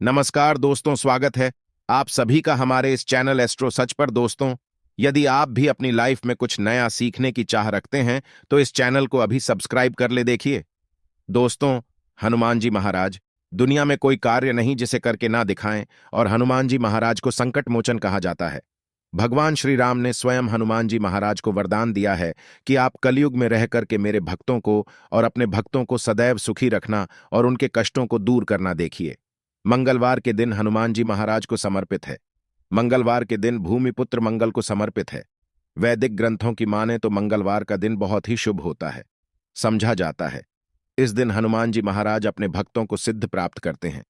नमस्कार दोस्तों, स्वागत है आप सभी का हमारे इस चैनल एस्ट्रो सच पर। दोस्तों, यदि आप भी अपनी लाइफ में कुछ नया सीखने की चाह रखते हैं तो इस चैनल को अभी सब्सक्राइब कर ले। देखिए दोस्तों, हनुमान जी महाराज, दुनिया में कोई कार्य नहीं जिसे करके ना दिखाएं, और हनुमान जी महाराज को संकट मोचन कहा जाता है। भगवान श्री राम ने स्वयं हनुमान जी महाराज को वरदान दिया है कि आप कलयुग में रह करके मेरे भक्तों को और अपने भक्तों को सदैव सुखी रखना और उनके कष्टों को दूर करना। देखिए, मंगलवार के दिन हनुमान जी महाराज को समर्पित है। मंगलवार के दिन भूमिपुत्र मंगल को समर्पित है। वैदिक ग्रंथों की माने तो मंगलवार का दिन बहुत ही शुभ होता है, समझा जाता है। इस दिन हनुमान जी महाराज अपने भक्तों को सिद्ध प्राप्त करते हैं।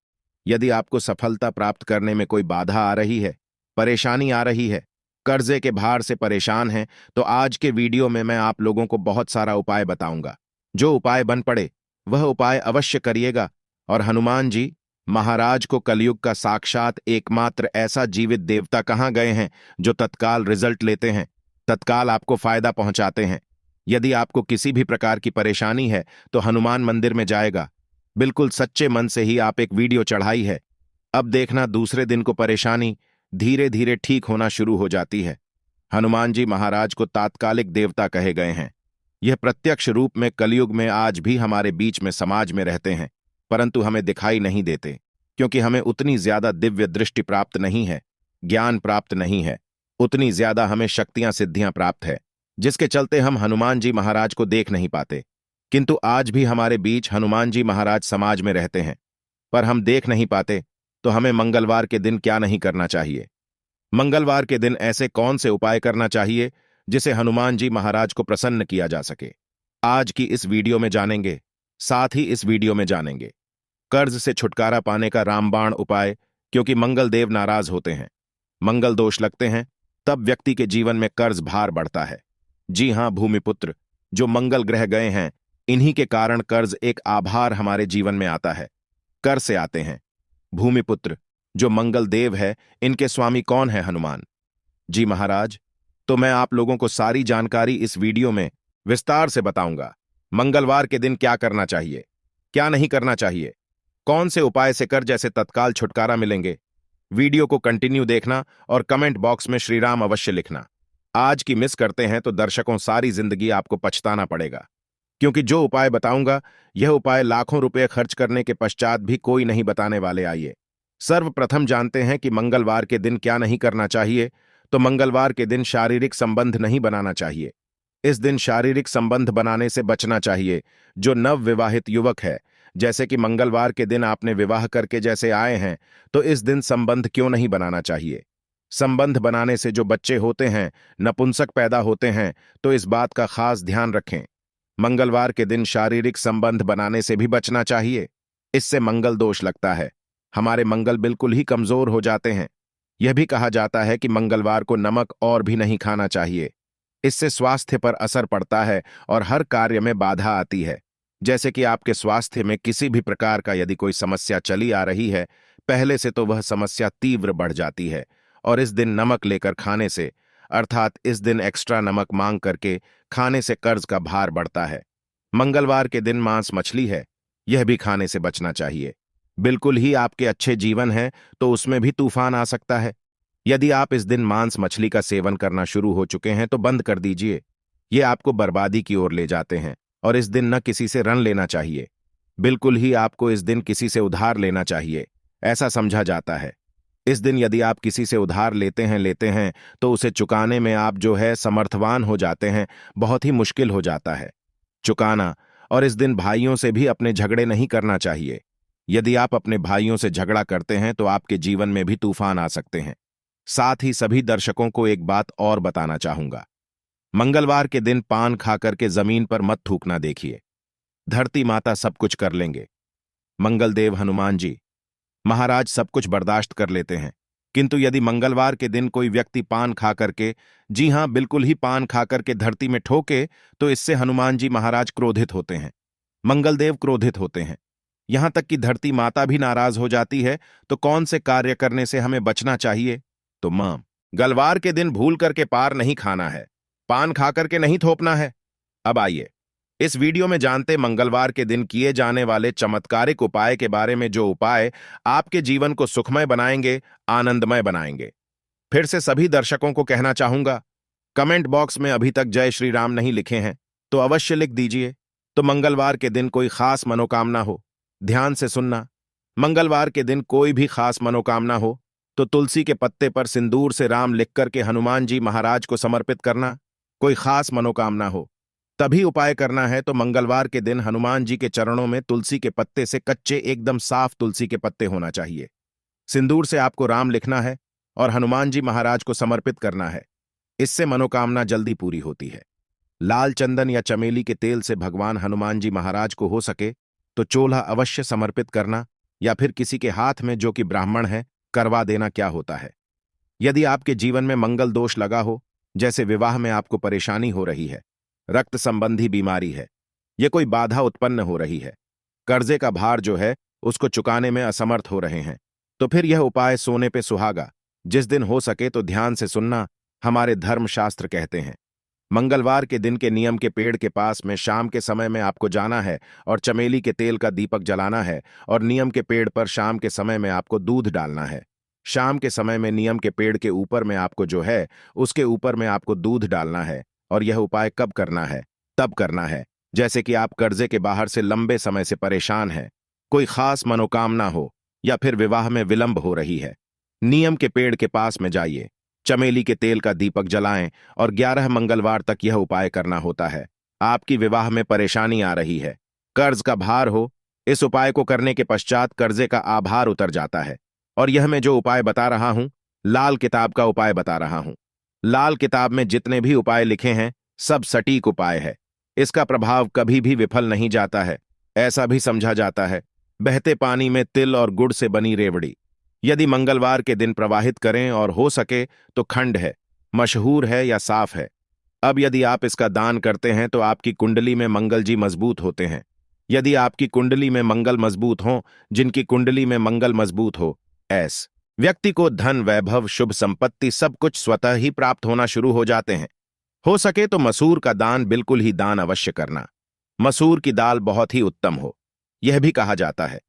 यदि आपको सफलता प्राप्त करने में कोई बाधा आ रही है, परेशानी आ रही है, कर्जे के भार से परेशान हैं, तो आज के वीडियो में मैं आप लोगों को बहुत सारा उपाय बताऊंगा। जो उपाय बन पड़े वह उपाय अवश्य करिएगा। और हनुमान जी महाराज को कलयुग का साक्षात एकमात्र ऐसा जीवित देवता कहाँ गए हैं जो तत्काल रिजल्ट लेते हैं, तत्काल आपको फायदा पहुंचाते हैं। यदि आपको किसी भी प्रकार की परेशानी है तो हनुमान मंदिर में जाएगा, बिल्कुल सच्चे मन से ही आप एक वीडियो चढ़ाई है, अब देखना दूसरे दिन को परेशानी धीरे धीरे ठीक होना शुरू हो जाती है। हनुमान जी महाराज को तात्कालिक देवता कहे गए हैं। यह प्रत्यक्ष रूप में कलयुग में आज भी हमारे बीच में समाज में रहते हैं, परंतु हमें दिखाई नहीं देते, क्योंकि हमें उतनी ज्यादा दिव्य दृष्टि प्राप्त नहीं है, ज्ञान प्राप्त नहीं है, उतनी ज्यादा हमें शक्तियां सिद्धियां प्राप्त है, जिसके चलते हम हनुमान जी महाराज को देख नहीं पाते। किंतु आज भी हमारे बीच हनुमान जी महाराज समाज में रहते हैं, पर हम देख नहीं पाते। तो हमें मंगलवार के दिन क्या नहीं करना चाहिए? मंगलवार के दिन ऐसे कौन से उपाय करना चाहिए जिसे हनुमान जी महाराज को प्रसन्न किया जा सके, आज की इस वीडियो में जानेंगे। साथ ही इस वीडियो में जानेंगे कर्ज से छुटकारा पाने का रामबाण उपाय, क्योंकि मंगल देव नाराज होते हैं, मंगल दोष लगते हैं, तब व्यक्ति के जीवन में कर्ज भार बढ़ता है। जी हां भूमिपुत्र, जो मंगल ग्रह गए हैं, इन्हीं के कारण कर्ज एक आभार हमारे जीवन में आता है, कर से आते हैं। भूमिपुत्र जो मंगल देव है, इनके स्वामी कौन है? हनुमान जी महाराज। तो मैं आप लोगों को सारी जानकारी इस वीडियो में विस्तार से बताऊंगा। मंगलवार के दिन क्या करना चाहिए, क्या नहीं करना चाहिए, कौन से उपाय से कर जैसे तत्काल छुटकारा मिलेंगे। वीडियो को कंटिन्यू देखना और कमेंट बॉक्स में श्री राम अवश्य लिखना। आज की मिस करते हैं तो दर्शकों सारी जिंदगी आपको पछताना पड़ेगा, क्योंकि जो उपाय बताऊंगा यह उपाय लाखों रुपए खर्च करने के पश्चात भी कोई नहीं बताने वाले। आइए सर्वप्रथम जानते हैं कि मंगलवार के दिन क्या नहीं करना चाहिए। तो मंगलवार के दिन शारीरिक संबंध नहीं बनाना चाहिए। इस दिन शारीरिक संबंध बनाने से बचना चाहिए। जो नव विवाहित युवक है, जैसे कि मंगलवार के दिन आपने विवाह करके जैसे आए हैं, तो इस दिन संबंध क्यों नहीं बनाना चाहिए? संबंध बनाने से जो बच्चे होते हैं, नपुंसक पैदा होते हैं, तो इस बात का खास ध्यान रखें। मंगलवार के दिन शारीरिक संबंध बनाने से भी बचना चाहिए। इससे मंगल दोष लगता है, हमारे मंगल बिल्कुल ही कमजोर हो जाते हैं। यह भी कहा जाता है कि मंगलवार को नमक और भी नहीं खाना चाहिए। इससे स्वास्थ्य पर असर पड़ता है और हर कार्य में बाधा आती है। जैसे कि आपके स्वास्थ्य में किसी भी प्रकार का यदि कोई समस्या चली आ रही है पहले से, तो वह समस्या तीव्र बढ़ जाती है। और इस दिन नमक लेकर खाने से, अर्थात इस दिन एक्स्ट्रा नमक मांग करके खाने से कर्ज का भार बढ़ता है। मंगलवार के दिन मांस मछली है, यह भी खाने से बचना चाहिए। बिल्कुल ही आपके अच्छे जीवन है तो उसमें भी तूफान आ सकता है। यदि आप इस दिन मांस मछली का सेवन करना शुरू हो चुके हैं तो बंद कर दीजिए, ये आपको बर्बादी की ओर ले जाते हैं। और इस दिन न किसी से ऋण लेना चाहिए, बिल्कुल ही आपको इस दिन किसी से उधार लेना चाहिए, ऐसा समझा जाता है। इस दिन यदि आप किसी से उधार लेते हैं तो उसे चुकाने में आप जो है समर्थवान हो जाते हैं, बहुत ही मुश्किल हो जाता है चुकाना। और इस दिन भाइयों से भी अपने झगड़े नहीं करना चाहिए। यदि आप अपने भाइयों से झगड़ा करते हैं तो आपके जीवन में भी तूफान आ सकते हैं। साथ ही सभी दर्शकों को एक बात और बताना चाहूंगा, मंगलवार के दिन पान खाकर के जमीन पर मत थूकना। देखिए, धरती माता सब कुछ कर लेंगे, मंगलदेव हनुमान जी महाराज सब कुछ बर्दाश्त कर लेते हैं, किंतु यदि मंगलवार के दिन कोई व्यक्ति पान खा करके, जी हां बिल्कुल ही पान खा करके धरती में ठोके, तो इससे हनुमान जी महाराज क्रोधित होते हैं, मंगलदेव क्रोधित होते हैं, यहां तक कि धरती माता भी नाराज हो जाती है। तो कौन से कार्य करने से हमें बचना चाहिए? तो मंगलवार के दिन भूल करके पार नहीं खाना है, पान खा करके नहीं थोपना है। अब आइए इस वीडियो में जानते मंगलवार के दिन किए जाने वाले चमत्कारिक उपाय के बारे में, जो उपाय आपके जीवन को सुखमय बनाएंगे, आनंदमय बनाएंगे। फिर से सभी दर्शकों को कहना चाहूंगा, कमेंट बॉक्स में अभी तक जय श्री राम नहीं लिखे हैं तो अवश्य लिख दीजिए। तो मंगलवार के दिन कोई खास मनोकामना हो, ध्यान से सुनना। मंगलवार के दिन कोई भी खास मनोकामना हो तो तुलसी के पत्ते पर सिंदूर से राम लिख करके हनुमान जी महाराज को समर्पित करना। कोई खास मनोकामना हो तभी उपाय करना है, तो मंगलवार के दिन हनुमान जी के चरणों में तुलसी के पत्ते से कच्चे एकदम साफ तुलसी के पत्ते होना चाहिए। सिंदूर से आपको राम लिखना है और हनुमान जी महाराज को समर्पित करना है। इससे मनोकामना जल्दी पूरी होती है। लाल चंदन या चमेली के तेल से भगवान हनुमान जी महाराज को हो सके तो चोला अवश्य समर्पित करना, या फिर किसी के हाथ में जो कि ब्राह्मण है करवा देना क्या होता है। यदि आपके जीवन में मंगल दोष लगा हो, जैसे विवाह में आपको परेशानी हो रही है, रक्त संबंधी बीमारी है, यह कोई बाधा उत्पन्न हो रही है, कर्जे का भार जो है उसको चुकाने में असमर्थ हो रहे हैं, तो फिर यह उपाय सोने पे सुहागा जिस दिन हो सके तो ध्यान से सुनना। हमारे धर्मशास्त्र कहते हैं, मंगलवार के दिन के नियम के पेड़ के पास में शाम के समय में आपको जाना है और चमेली के तेल का दीपक जलाना है, और नियम के पेड़ पर शाम के समय में आपको दूध डालना है। शाम के समय में नियम के पेड़ के ऊपर में आपको जो है उसके ऊपर में आपको दूध डालना है। और यह उपाय कब करना है? तब करना है जैसे कि आप कर्जे के बाहर से लंबे समय से परेशान हैं, कोई खास मनोकामना हो, या फिर विवाह में विलंब हो रही है। नियम के पेड़ के पास में जाइए, चमेली के तेल का दीपक जलाएं और 11 मंगलवार तक यह उपाय करना होता है। आपकी विवाह में परेशानी आ रही है, कर्ज का भार हो, इस उपाय को करने के पश्चात कर्जे का आभार उतर जाता है। और यह मैं जो उपाय बता रहा हूं, लाल किताब का उपाय बता रहा हूं। लाल किताब में जितने भी उपाय लिखे हैं सब सटीक उपाय है। इसका प्रभाव कभी भी विफल नहीं जाता है। ऐसा भी समझा जाता है, बहते पानी में तिल और गुड़ से बनी रेवड़ी यदि मंगलवार के दिन प्रवाहित करें और हो सके तो खंड है, मशहूर है या साफ है। अब यदि आप इसका दान करते हैं तो आपकी कुंडली में मंगल जी मजबूत होते हैं। यदि आपकी कुंडली में मंगल मजबूत हो, जिनकी कुंडली में मंगल मजबूत हो, ऐस व्यक्ति को धन, वैभव, शुभ संपत्ति सब कुछ स्वतः ही प्राप्त होना शुरू हो जाते हैं। हो सके तो मसूर का दान बिल्कुल ही दान अवश्य करना। मसूर की दाल बहुत ही उत्तम हो। यह भी कहा जाता है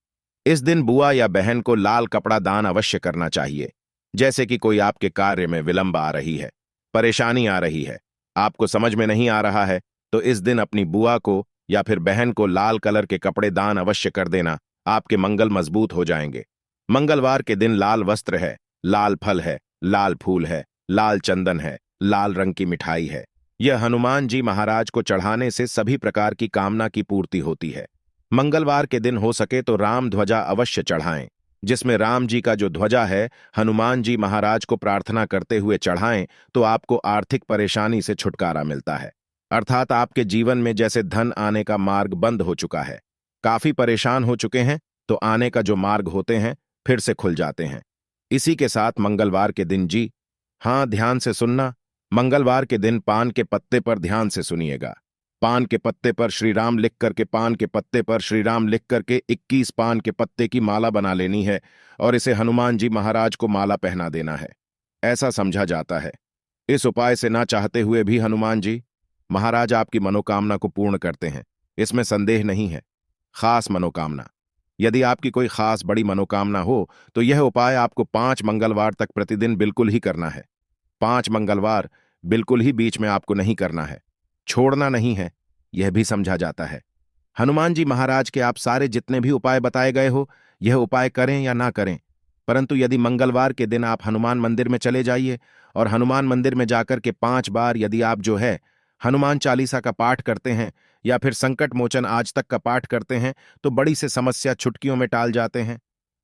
इस दिन बुआ या बहन को लाल कपड़ा दान अवश्य करना चाहिए। जैसे कि कोई आपके कार्य में विलंब आ रही है, परेशानी आ रही है, आपको समझ में नहीं आ रहा है, तो इस दिन अपनी बुआ को या फिर बहन को लाल कलर के कपड़े दान अवश्य कर देना। आपके मंगल मजबूत हो जाएंगे। मंगलवार के दिन लाल वस्त्र है, लाल फल है, लाल फूल है, लाल चंदन है, लाल रंग की मिठाई है। यह हनुमान जी महाराज को चढ़ाने से सभी प्रकार की कामना की पूर्ति होती है। मंगलवार के दिन हो सके तो राम ध्वजा अवश्य चढ़ाएं, जिसमें राम जी का जो ध्वजा है हनुमान जी महाराज को प्रार्थना करते हुए चढ़ाएं, तो आपको आर्थिक परेशानी से छुटकारा मिलता है। अर्थात आपके जीवन में जैसे धन आने का मार्ग बंद हो चुका है, काफी परेशान हो चुके हैं, तो आने का जो मार्ग होते हैं फिर से खुल जाते हैं। इसी के साथ मंगलवार के दिन जी हां, ध्यान से सुनना, मंगलवार के दिन पान के पत्ते पर ध्यान से सुनिएगा। पान के पत्ते पर श्री राम लिख करके, पान के पत्ते पर श्री राम लिख करके 21 पान के पत्ते की माला बना लेनी है और इसे हनुमान जी महाराज को माला पहना देना है। ऐसा समझा जाता है इस उपाय से ना चाहते हुए भी हनुमान जी महाराज आपकी मनोकामना को पूर्ण करते हैं। इसमें संदेह नहीं है। खास मनोकामना, यदि आपकी कोई खास बड़ी मनोकामना हो तो यह उपाय आपको 5 मंगलवार तक प्रतिदिन बिल्कुल ही करना है। 5 मंगलवार बिल्कुल ही बीच में आपको नहीं करना है, छोड़ना नहीं है, यह भी समझा जाता है। हनुमान जी महाराज के आप सारे जितने भी उपाय बताए गए हो, यह उपाय करें या ना करें, परंतु यदि मंगलवार के दिन आप हनुमान मंदिर में चले जाइए और हनुमान मंदिर में जाकर के 5 बार यदि आप जो है हनुमान चालीसा का पाठ करते हैं या फिर संकट मोचन आज तक का पाठ करते हैं, तो बड़ी से समस्या चुटकियों में टाल जाते हैं।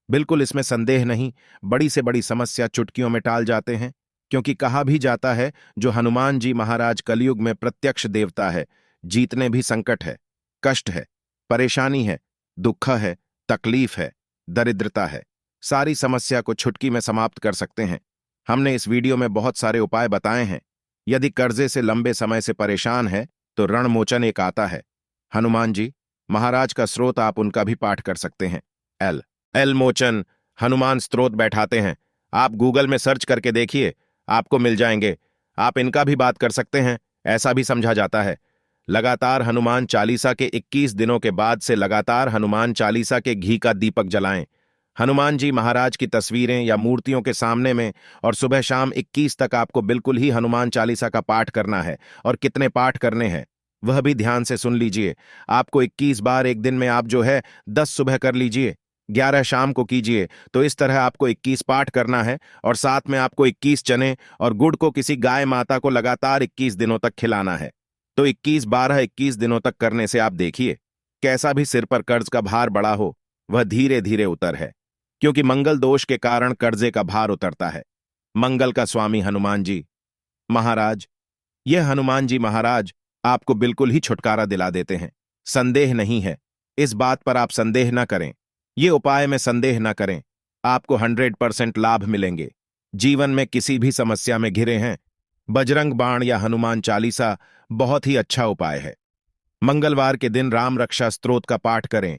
बिल्कुल इसमें संदेह नहीं, बड़ी से बड़ी समस्या चुटकियों में टाल जाते हैं, क्योंकि कहा भी जाता है जो हनुमान जी महाराज कलयुग में प्रत्यक्ष देवता है। जीतने भी संकट है, कष्ट है, परेशानी है, दुख है, तकलीफ है, दरिद्रता है, सारी समस्या को छुटकी में समाप्त कर सकते हैं। हमने इस वीडियो में बहुत सारे उपाय बताए हैं। यदि कर्जे से लंबे समय से परेशान है तो रणमोचन एक आता है। हनुमान जी महाराज का स्रोत आप उनका भी पाठ कर सकते हैं। एल मोचन हनुमान स्त्रोत बैठाते हैं, आप गूगल में सर्च करके देखिए, आपको मिल जाएंगे। आप इनका भी बात कर सकते हैं, ऐसा भी समझा जाता है। लगातार हनुमान चालीसा के 21 दिनों के बाद से लगातार हनुमान चालीसा के घी का दीपक जलाएं। हनुमान जी महाराज की तस्वीरें या मूर्तियों के सामने में, और सुबह शाम 21 तक आपको बिल्कुल ही हनुमान चालीसा का पाठ करना है। और कितने पाठ करने हैं वह भी ध्यान से सुन लीजिए। आपको 21 बार एक दिन में आप जो है 10 सुबह कर लीजिए, 11 शाम को कीजिए। तो इस तरह आपको 21 पाठ करना है, और साथ में आपको 21 चने और गुड़ को किसी गाय माता को लगातार 21 दिनों तक खिलाना है। तो 21 दिनों तक करने से आप देखिए कैसा भी सिर पर कर्ज का भार बड़ा हो वह धीरे धीरे उतर है, क्योंकि मंगल दोष के कारण कर्जे का भार उतरता है। मंगल का स्वामी हनुमान जी महाराज, यह हनुमान जी महाराज आपको बिल्कुल ही छुटकारा दिला देते हैं। संदेह नहीं है, इस बात पर आप संदेह न करें, ये उपाय में संदेह न करें, आपको 100% लाभ मिलेंगे। जीवन में किसी भी समस्या में घिरे हैं, बजरंग बाण या हनुमान चालीसा बहुत ही अच्छा उपाय है। मंगलवार के दिन राम रक्षा स्तोत्र का पाठ करें,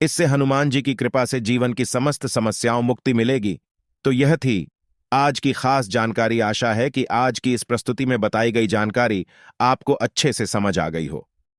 इससे हनुमान जी की कृपा से जीवन की समस्त समस्याओं मुक्ति मिलेगी। तो यह थी आज की खास जानकारी। आशा है कि आज की इस प्रस्तुति में बताई गई जानकारी आपको अच्छे से समझ आ गई हो।